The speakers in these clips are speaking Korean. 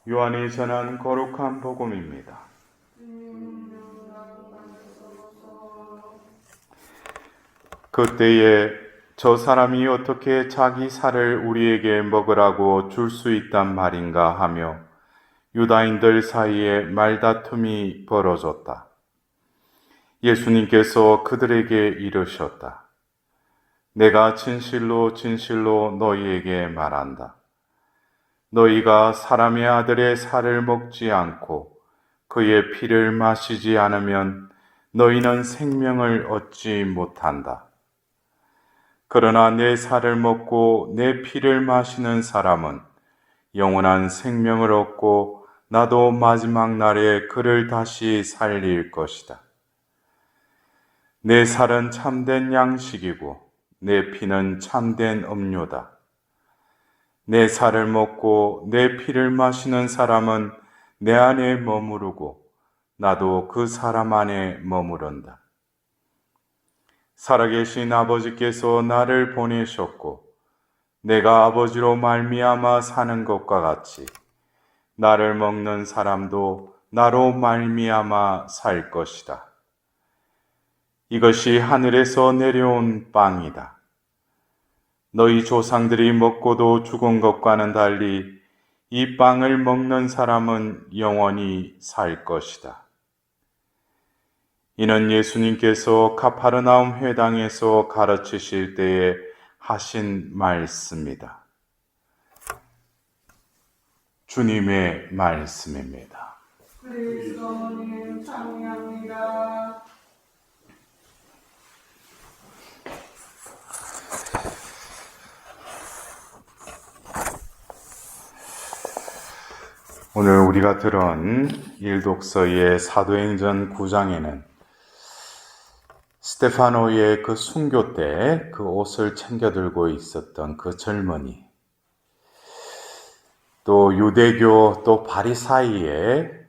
요한이 전한 거룩한 복음입니다. 그때에 저 사람이 어떻게 자기 살을 우리에게 먹으라고 줄 수 있단 말인가 하며 유다인들 사이에 말다툼이 벌어졌다. 예수님께서 그들에게 이르셨다. 내가 진실로 진실로 너희에게 말한다. 너희가 사람의 아들의 살을 먹지 않고 그의 피를 마시지 않으면 너희는 생명을 얻지 못한다. 그러나 내 살을 먹고 내 피를 마시는 사람은 영원한 생명을 얻고 나도 마지막 날에 그를 다시 살릴 것이다. 내 살은 참된 양식이고 내 피는 참된 음료다. 내 살을 먹고 내 피를 마시는 사람은 내 안에 머무르고 나도 그 사람 안에 머무른다. 살아계신 아버지께서 나를 보내셨고 내가 아버지로 말미암아 사는 것과 같이 나를 먹는 사람도 나로 말미암아 살 것이다. 이것이 하늘에서 내려온 빵이다. 너희 조상들이 먹고도 죽은 것과는 달리 이 빵을 먹는 사람은 영원히 살 것이다. 이는 예수님께서 가파르나움 회당에서 가르치실 때에 하신 말씀이다. 주님의 말씀입니다. 그리스도님 찬양합니다. 오늘 우리가 들은 일독서의 사도행전 9장에는 스테파노의 그 순교 때 그 옷을 챙겨 들고 있었던 그 젊은이, 또 유대교 또 바리사이의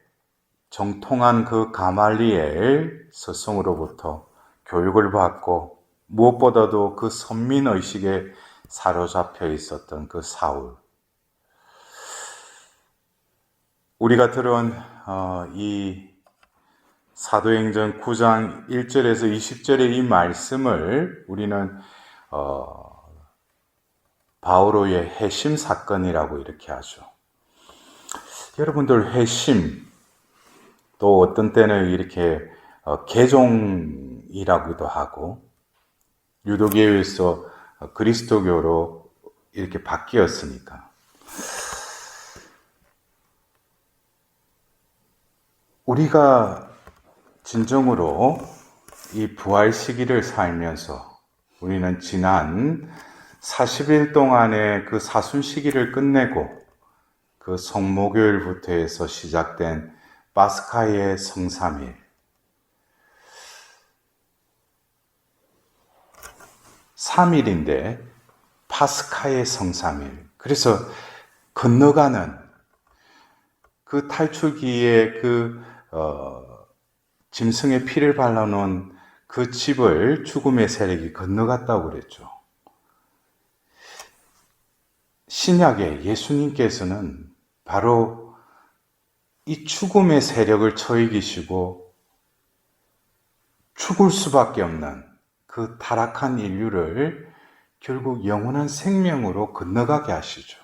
정통한 그 가말리엘 스승으로부터 교육을 받고 무엇보다도 그 선민의식에 사로잡혀 있었던 그 사울, 우리가 들은 이 사도행전 9장 1절에서 20절의 이 말씀을 우리는 바오로의 회심 사건이라고 이렇게 하죠. 여러분들 회심, 또 어떤 때는 이렇게 개종이라고도 하고 유도교에서 그리스도교로 이렇게 바뀌었으니까 우리가 진정으로 이 부활 시기를 살면서 우리는 지난 40일 동안의 그 사순 시기를 끝내고 그 성모교일부터 해서 시작된 파스카의 성삼일, 3일인데 파스카의 성삼일, 그래서 건너가는 그 탈출기에 짐승의 피를 발라놓은 그 집을 죽음의 세력이 건너갔다고 그랬죠. 신약의 예수님께서는 바로 이 죽음의 세력을 처이기시고 죽을 수밖에 없는 그 타락한 인류를 결국 영원한 생명으로 건너가게 하시죠.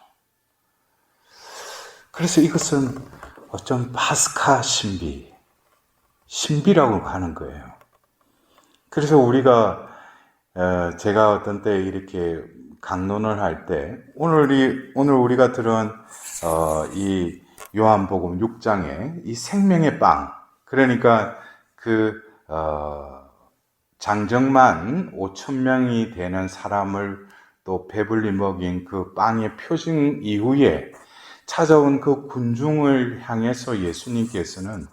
그래서 이것은 어쩜 파스카 신비라고 하는 거예요. 그래서 우리가 제가 어떤 때 이렇게 강론을 할 때 오늘 우리가 들은 이 요한복음 6장에 이 생명의 빵, 그러니까 장정만 5,000명이 되는 사람을 또 배불리 먹인 그 빵의 표징 이후에 찾아온 그 군중을 향해서 예수님께서는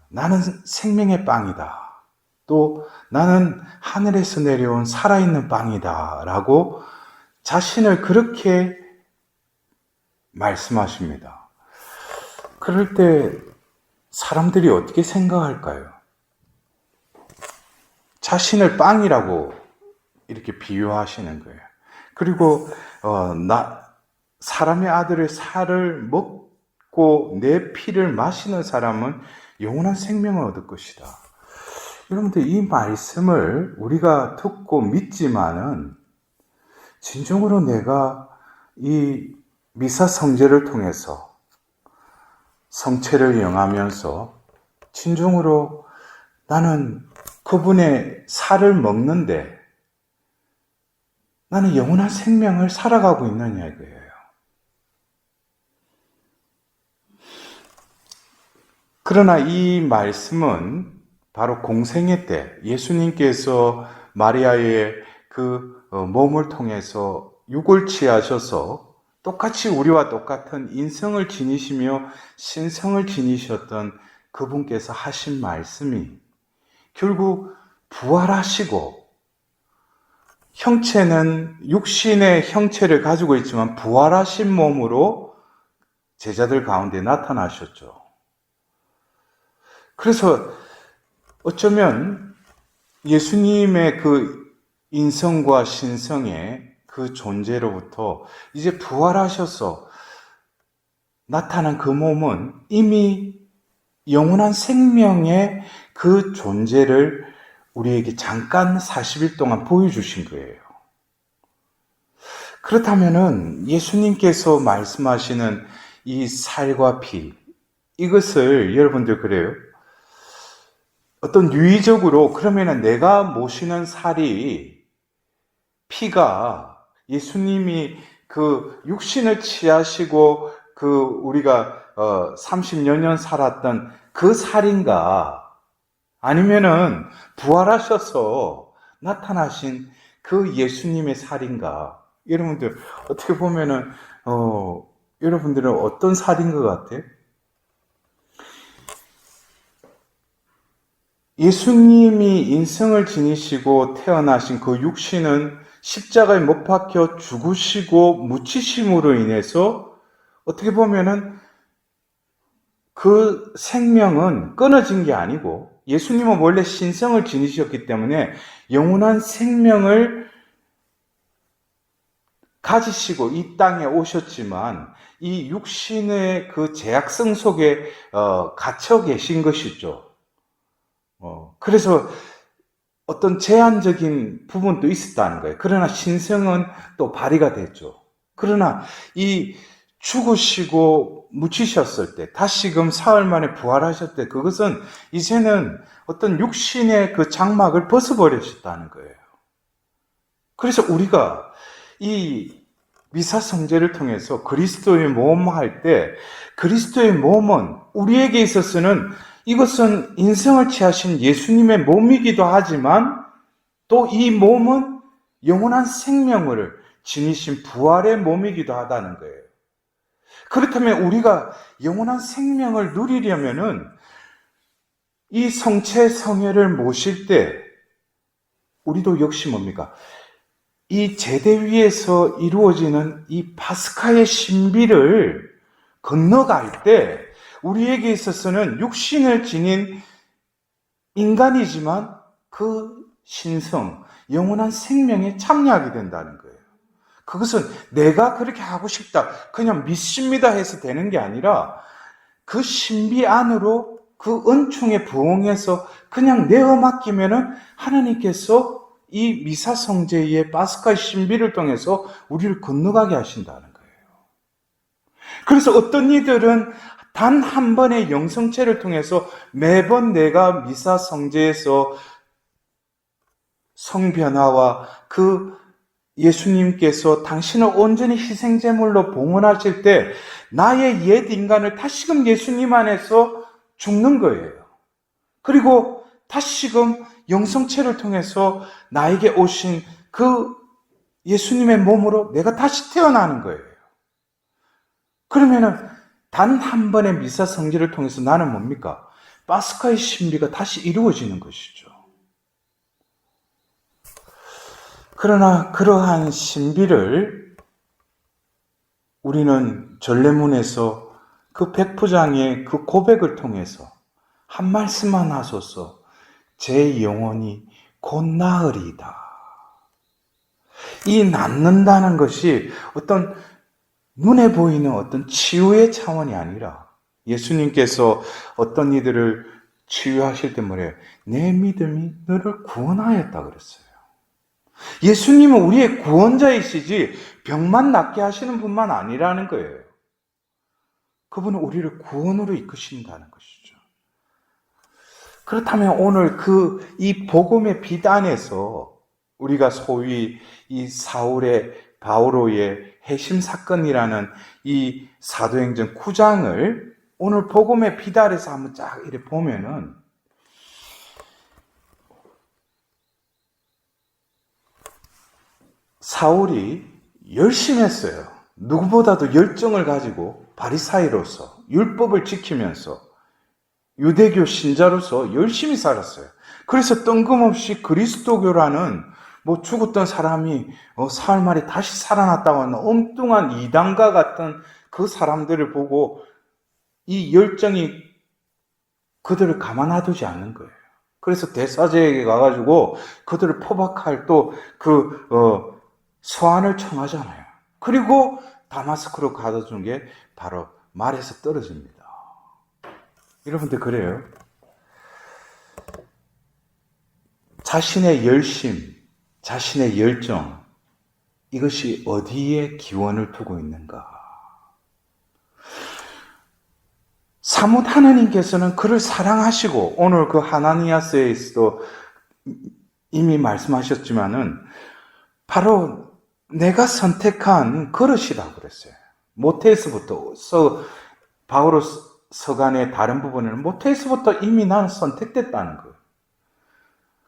나는 생명의 빵이다, 또 나는 하늘에서 내려온 살아있는 빵이다 라고 자신을 그렇게 말씀하십니다. 그럴 때 사람들이 어떻게 생각할까요? 자신을 빵이라고 이렇게 비유하시는 거예요. 그리고 사람의 아들의 살을 먹고 내 피를 마시는 사람은 영원한 생명을 얻을 것이다. 여러분들, 이 말씀을 우리가 듣고 믿지만은 진정으로 내가 이 미사 성제를 통해서 성체를 영하면서 진정으로 나는 그분의 살을 먹는데 나는 영원한 생명을 살아가고 있느냐 이거예요. 그러나 이 말씀은 바로 공생애 때 예수님께서 마리아의 그 몸을 통해서 육을 취하셔서 똑같이 우리와 똑같은 인성을 지니시며 신성을 지니셨던 그분께서 하신 말씀이 결국 부활하시고 형체는 육신의 형체를 가지고 있지만 부활하신 몸으로 제자들 가운데 나타나셨죠. 그래서 어쩌면 예수님의 그 인성과 신성의 그 존재로부터 이제 부활하셔서 나타난 그 몸은 이미 영원한 생명의 그 존재를 우리에게 잠깐 40일 동안 보여주신 거예요. 그렇다면은 예수님께서 말씀하시는 이 살과 피, 이것을 여러분들 그래요? 어떤 유의적으로 그러면은 내가 모시는 살이 피가 예수님이 그 육신을 취하시고 그 우리가 30여 년 살았던 그 살인가? 아니면은 부활하셔서 나타나신 그 예수님의 살인가? 여러분들 어떻게 보면은 여러분들은 어떤 살인 것 같아요? 예수님이 인성을 지니시고 태어나신 그 육신은 십자가에 못 박혀 죽으시고 묻히심으로 인해서 어떻게 보면은 그 생명은 끊어진 게 아니고 예수님은 원래 신성을 지니셨기 때문에 영원한 생명을 가지시고 이 땅에 오셨지만 이 육신의 그 제약성 속에 갇혀 계신 것이죠. 그래서 어떤 제한적인 부분도 있었다는 거예요. 그러나 신성은 또 발휘가 됐죠. 그러나 이 죽으시고 묻히셨을 때, 다시금 사흘 만에 부활하셨을 때, 그것은 이제는 어떤 육신의 그 장막을 벗어버리셨다는 거예요. 그래서 우리가 이 미사성제를 통해서 그리스도의 모험할 때, 그리스도의 몸은 우리에게 있어서는 이것은 인성을 취하신 예수님의 몸이기도 하지만 또 이 몸은 영원한 생명을 지니신 부활의 몸이기도 하다는 거예요. 그렇다면 우리가 영원한 생명을 누리려면은 이 성체 성회를 모실 때 우리도 역시 뭡니까? 이 제대 위에서 이루어지는 이 파스카의 신비를 건너갈 때 우리에게 있어서는 육신을 지닌 인간이지만 그 신성, 영원한 생명에 참여하게 된다는 거예요. 그것은 내가 그렇게 하고 싶다, 그냥 믿습니다 해서 되는 게 아니라 그 신비 안으로 그 은총에 부응해서 그냥 내어 맡기면은 하나님께서 이 미사성제의 파스카 신비를 통해서 우리를 건너가게 하신다는 거예요. 그래서 어떤 이들은 단 한 번의 영성체를 통해서 매번 내가 미사성제에서 성변화와 그 예수님께서 당신을 온전히 희생제물로 봉헌하실 때 나의 옛 인간을 다시금 예수님 안에서 죽는 거예요. 그리고 다시금 영성체를 통해서 나에게 오신 그 예수님의 몸으로 내가 다시 태어나는 거예요. 그러면은 단 한 번의 미사 성지를 통해서 나는 뭡니까? 파스카의 신비가 다시 이루어지는 것이죠. 그러나 그러한 신비를 우리는 전례문에서 그 백부장의 그 고백을 통해서 한 말씀만 하소서, 제 영혼이 곧 나으리이다. 이 낫는다는 것이 어떤 눈에 보이는 어떤 치유의 차원이 아니라 예수님께서 어떤 이들을 치유하실 때 뭐래요? 내 믿음이 너를 구원하였다 그랬어요. 예수님은 우리의 구원자이시지 병만 낫게 하시는 분만 아니라는 거예요. 그분은 우리를 구원으로 이끄신다는 것이죠. 그렇다면 오늘 이 복음의 빛 안에서 우리가 소위 이 바오로의 해심 사건이라는 이 사도행전 9장을 오늘 복음의 빛 아래서 한번 쫙 이렇게 보면은 사울이 열심히 했어요. 누구보다도 열정을 가지고 바리사이로서 율법을 지키면서 유대교 신자로서 열심히 살았어요. 그래서 뜬금없이 그리스도교라는 죽었던 사람이 사흘 만에 다시 살아났다고 하는 엉뚱한 이단과 같은 그 사람들을 보고 이 열정이 그들을 가만놔두지 않는 거예요. 그래서 대사제에게 가가지고 그들을 포박할 또 소환을 청하잖아요. 그리고 다마스크로 가다 준 게 바로 말에서 떨어집니다. 여러분들 그래요. 자신의 열심, 자신의 열정, 이것이 어디에 기원을 두고 있는가? 사뭇 하나님께서는 그를 사랑하시고 오늘 그 하나니아스에서도 이미 말씀하셨지만은 바로 내가 선택한 그릇이라고 그랬어요. 모태에서부터 바오로 서간의 다른 부분에는 모태에서부터 이미 나는 선택됐다는 거예요.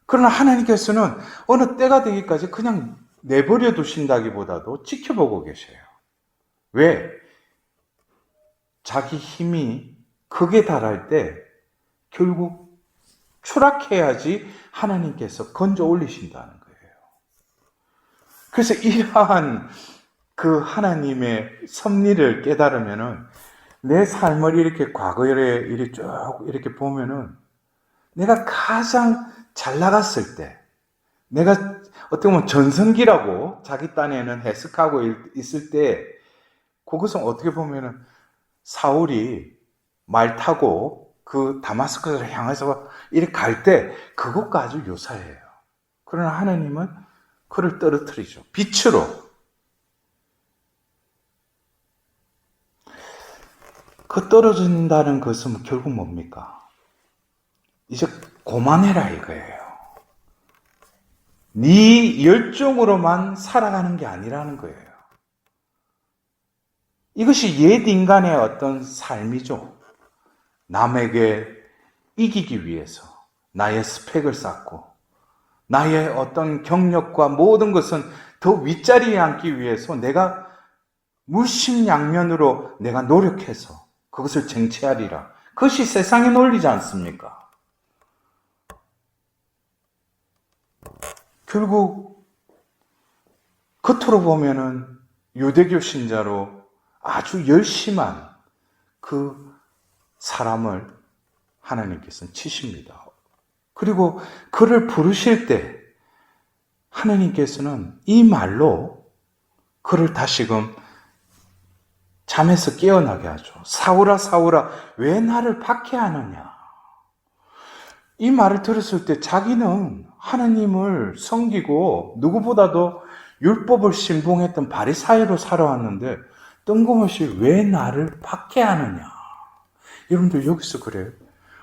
그러나 하나님께서는 어느 때가 되기까지 그냥 내버려 두신다기보다도 지켜보고 계셔요. 왜? 자기 힘이 극에 달할 때 결국 추락해야지 하나님께서 건져 올리신다는 거예요. 그래서 이러한 그 하나님의 섭리를 깨달으면은 내 삶을 이렇게 과거에 이렇게 쭉 이렇게 보면은 내가 가장 잘 나갔을 때, 내가 어떻게 보면 전성기라고 자기 딴에는 해석하고 있을 때, 그것은 어떻게 보면은 사울이 말 타고 그 다마스커스를 향해서 이렇게 갈 때 그것과 아주 유사해요. 그러나 하나님은 그를 떨어뜨리죠. 빛으로. 그 떨어진다는 것은 결국 뭡니까? 이제 고만해라 이거예요. 네 열정으로만 살아가는 게 아니라는 거예요. 이것이 옛 인간의 어떤 삶이죠. 남에게 이기기 위해서 나의 스펙을 쌓고 나의 어떤 경력과 모든 것은 더 윗자리에 앉기 위해서 내가 물심양면으로 내가 노력해서 그것을 쟁취하리라. 그것이 세상의 논리지 않습니까? 결국 겉으로 보면은 유대교 신자로 아주 열심한 그 사람을 하나님께서는 치십니다. 그리고 그를 부르실 때 하나님께서는 이 말로 그를 다시금 잠에서 깨어나게 하죠. 사울아 사울아 왜 나를 박해하느냐. 이 말을 들었을 때 자기는 하나님을 섬기고 누구보다도 율법을 신봉했던 바리사이로 살아왔는데 뜬금없이 왜 나를 박해하느냐. 여러분들 여기서 그래요.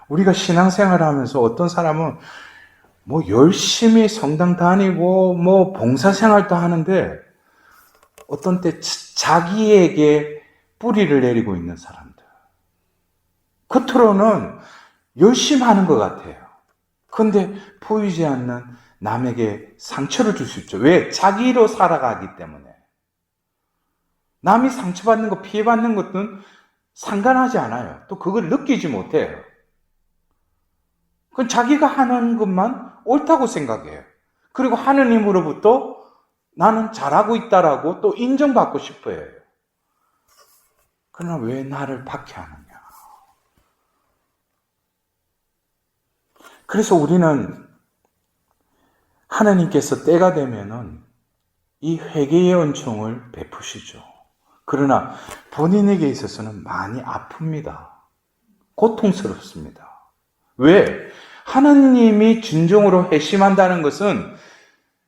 우리가 신앙생활을 하면서 어떤 사람은 열심히 성당 다니고 봉사생활도 하는데 어떤 때 자기에게 뿌리를 내리고 있는 사람들. 겉으로는 열심히 하는 것 같아요. 그런데 보이지 않는 남에게 상처를 줄 수 있죠. 왜? 자기로 살아가기 때문에. 남이 상처받는 거, 피해받는 것은 상관하지 않아요. 또 그걸 느끼지 못해요. 그건 자기가 하는 것만 옳다고 생각해요. 그리고 하느님으로부터 나는 잘하고 있다라고 또 인정받고 싶어 해요. 그러나 왜 나를 박해하느냐. 그래서 우리는 하나님께서 때가 되면은 이 회개의 은총을 베푸시죠. 그러나 본인에게 있어서는 많이 아픕니다. 고통스럽습니다. 왜? 하나님이 진정으로 회심한다는 것은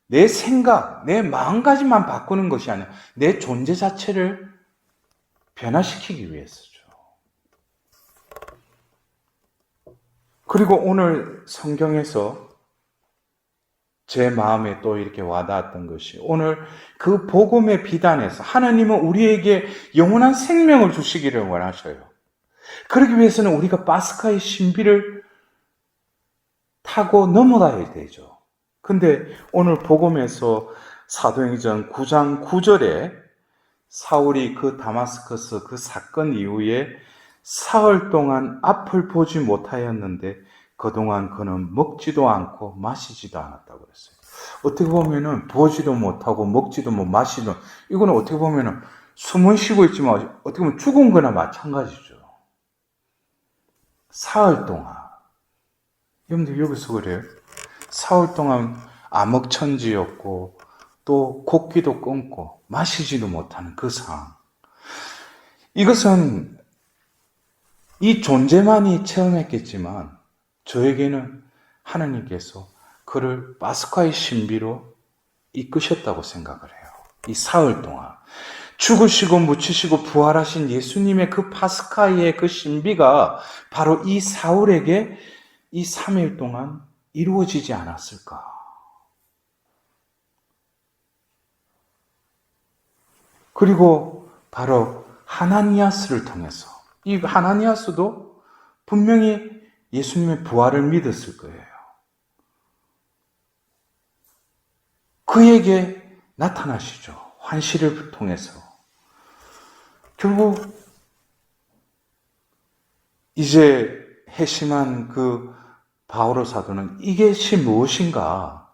내 생각, 내 마음가짐만 바꾸는 것이 아니라 내 존재 자체를 변화시키기 위해서죠. 그리고 오늘 성경에서 제 마음에 또 이렇게 와닿았던 것이 오늘 그 복음의 비단에서 하나님은 우리에게 영원한 생명을 주시기를 원하셔요. 그러기 위해서는 우리가 파스카의 신비를 타고 넘어가야 되죠. 근데 오늘 복음에서 사도행전 9장 9절에 사울이 그 다마스커스 그 사건 이후에 사흘 동안 앞을 보지 못하였는데 그동안 그는 먹지도 않고 마시지도 않았다고 그랬어요. 어떻게 보면은 보지도 못하고 먹지도 못 마시도 이거는 어떻게 보면은 숨은 쉬고 있지만 어떻게 보면 죽은 거나 마찬가지죠. 사흘 동안. 여러분들 여기서 그래요. 사흘 동안 암흑천지였고 또 걷기도 끊고 마시지도 못하는 그 상황. 이것은 이 존재만이 체험했겠지만 저에게는 하나님께서 그를 파스카의 신비로 이끄셨다고 생각을 해요. 이 사흘 동안. 죽으시고 묻히시고 부활하신 예수님의 그 파스카의 그 신비가 바로 이 사울에게 이 3일 동안 이루어지지 않았을까. 그리고 바로 하나니아스를 통해서 이 하나니아스도 분명히 예수님의 부활을 믿었을 거예요. 그에게 나타나시죠. 환시를 통해서. 결국 이제 회심한 그 바오로 사도는 이것이 무엇인가?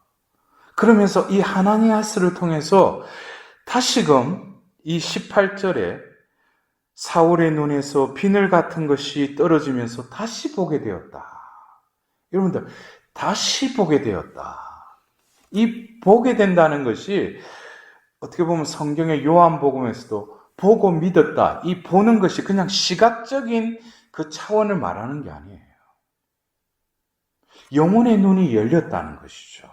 그러면서 이 하나니아스를 통해서 다시금 이 18절에 사울의 눈에서 비늘 같은 것이 떨어지면서 다시 보게 되었다. 여러분들, 다시 보게 되었다. 이 보게 된다는 것이 어떻게 보면 성경의 요한복음에서도 보고 믿었다. 이 보는 것이 그냥 시각적인 그 차원을 말하는 게 아니에요. 영혼의 눈이 열렸다는 것이죠.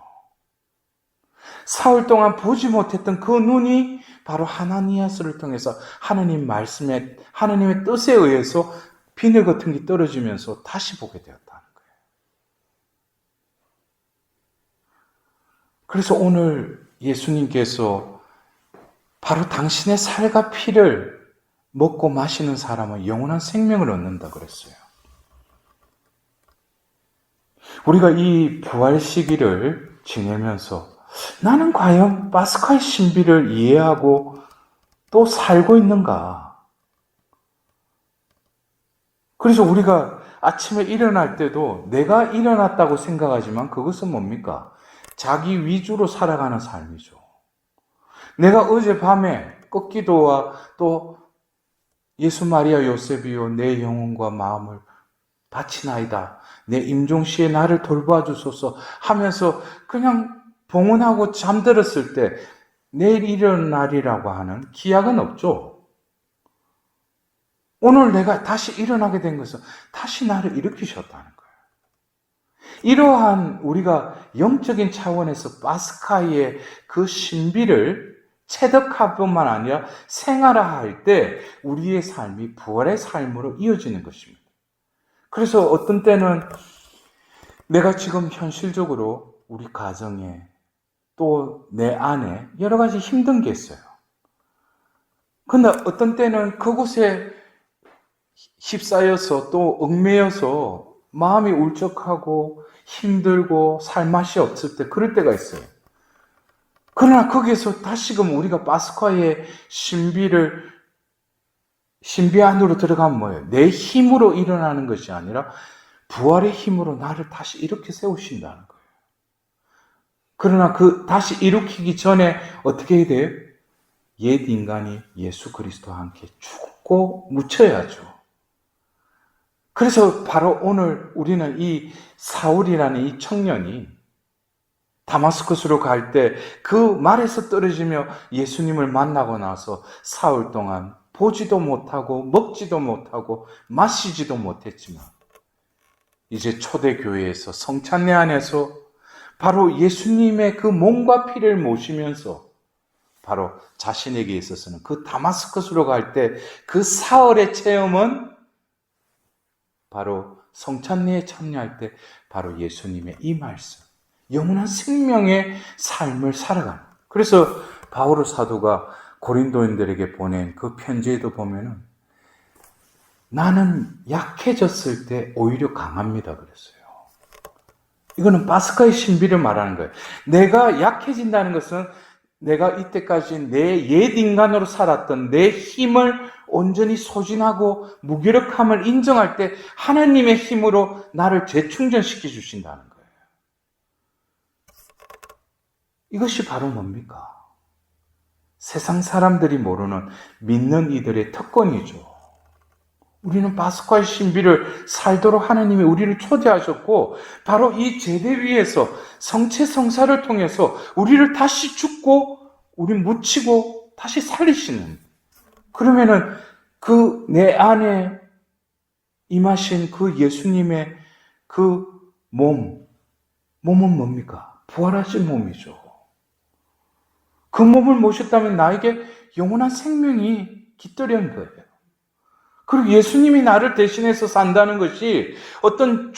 사흘 동안 보지 못했던 그 눈이 바로 하나니아스를 통해서 하나님 말씀에, 하나님의 뜻에 의해서 비늘 같은 게 떨어지면서 다시 보게 되었다는 거예요. 그래서 오늘 예수님께서 바로 당신의 살과 피를 먹고 마시는 사람은 영원한 생명을 얻는다 그랬어요. 우리가 이 부활 시기를 지내면서 나는 과연 파스카의 신비를 이해하고 또 살고 있는가? 그래서 우리가 아침에 일어날 때도 내가 일어났다고 생각하지만 그것은 뭡니까? 자기 위주로 살아가는 삶이죠. 내가 어젯밤에 꺾기도와 또 예수 마리아 요셉이요 내 영혼과 마음을 바치나이다. 내 임종시에 나를 돌봐 주소서 하면서 그냥 봉헌하고 잠들었을 때 내일 일어나리라고 하는 기약은 없죠. 오늘 내가 다시 일어나게 된 것은 다시 나를 일으키셨다는 거예요. 이러한 우리가 영적인 차원에서 파스카의 그 신비를 체득할 뿐만 아니라 생활화할 때 우리의 삶이 부활의 삶으로 이어지는 것입니다. 그래서 어떤 때는 내가 지금 현실적으로 우리 가정에 또 내 안에 여러 가지 힘든 게 있어요. 근데 어떤 때는 그곳에 휩싸여서 또 얽매여서 마음이 울적하고 힘들고 살 맛이 없을 때 그럴 때가 있어요. 그러나 거기에서 다시금 우리가 파스카의 신비 안으로 들어가면 뭐예요? 내 힘으로 일어나는 것이 아니라 부활의 힘으로 나를 다시 일으켜 세우신다는 거예요. 그러나 그 다시 일으키기 전에 어떻게 해야 돼요? 옛 인간이 예수 그리스도와 함께 죽고 묻혀야죠. 그래서 바로 오늘 우리는 이 사울이라는 이 청년이 다마스커스로 갈 때 그 말에서 떨어지며 예수님을 만나고 나서 사흘 동안 보지도 못하고 먹지도 못하고 마시지도 못했지만 이제 초대교회에서 성찬례 안에서 바로 예수님의 그 몸과 피를 모시면서 바로 자신에게 있어서는 그 다마스커스로 갈 때 그 사흘의 체험은 바로 성찬례에 참여할 때 바로 예수님의 이 말씀, 영원한 생명의 삶을 살아가는. 그래서 바울 사도가 고린도인들에게 보낸 그 편지에도 보면은 나는 약해졌을 때 오히려 강합니다 그랬어요. 이거는 파스카의 신비를 말하는 거예요. 내가 약해진다는 것은 내가 이때까지 내 옛 인간으로 살았던 내 힘을 온전히 소진하고 무기력함을 인정할 때 하나님의 힘으로 나를 재충전시켜 주신다는 거예요. 이것이 바로 뭡니까? 세상 사람들이 모르는 믿는 이들의 특권이죠. 우리는 파스카의 신비를 살도록 하나님이 우리를 초대하셨고 바로 이 제대 위에서 성체성사를 통해서 우리를 다시 죽고 우리 묻히고 다시 살리시는, 그러면은 그 내 안에 임하신 그 예수님의 그 몸은 뭡니까? 부활하신 몸이죠. 그 몸을 모셨다면 나에게 영원한 생명이 깃들인 거예요. 그리고 예수님이 나를 대신해서 산다는 것이 어떤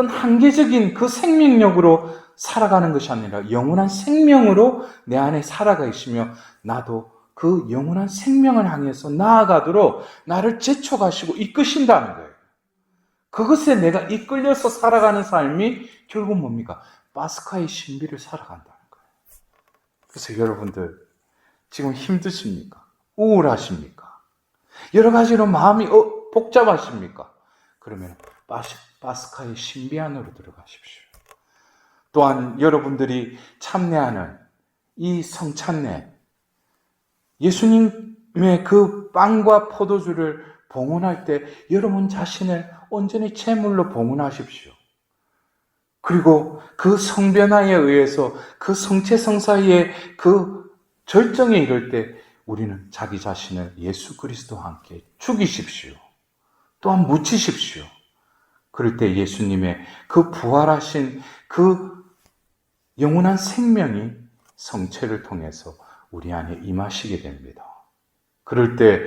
한계적인 그 생명력으로 살아가는 것이 아니라 영원한 생명으로 내 안에 살아가 있으며 나도 그 영원한 생명을 향해서 나아가도록 나를 제쳐가시고 이끄신다는 거예요. 그것에 내가 이끌려서 살아가는 삶이 결국 뭡니까? 파스카의 신비를 살아간다는 거예요. 그래서 여러분들 지금 힘드십니까? 우울하십니까? 여러 가지로 마음이 복잡하십니까? 그러면 파스카의 신비 안으로 들어가십시오. 또한 여러분들이 참례하는 이 성찬례, 예수님의 그 빵과 포도주를 봉헌할 때 여러분 자신을 온전히 제물로 봉헌하십시오. 그리고 그 성변화에 의해서 그 성체성사의 그 절정에 이를 때 우리는 자기 자신을 예수 그리스도와 함께 죽이십시오. 또한 묻히십시오. 그럴 때 예수님의 그 부활하신 그 영원한 생명이 성체를 통해서 우리 안에 임하시게 됩니다. 그럴 때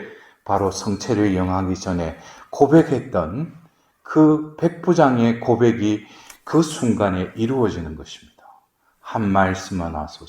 바로 성체를 영하기 전에 고백했던 그 백부장의 고백이 그 순간에 이루어지는 것입니다. 한 말씀만 하소서.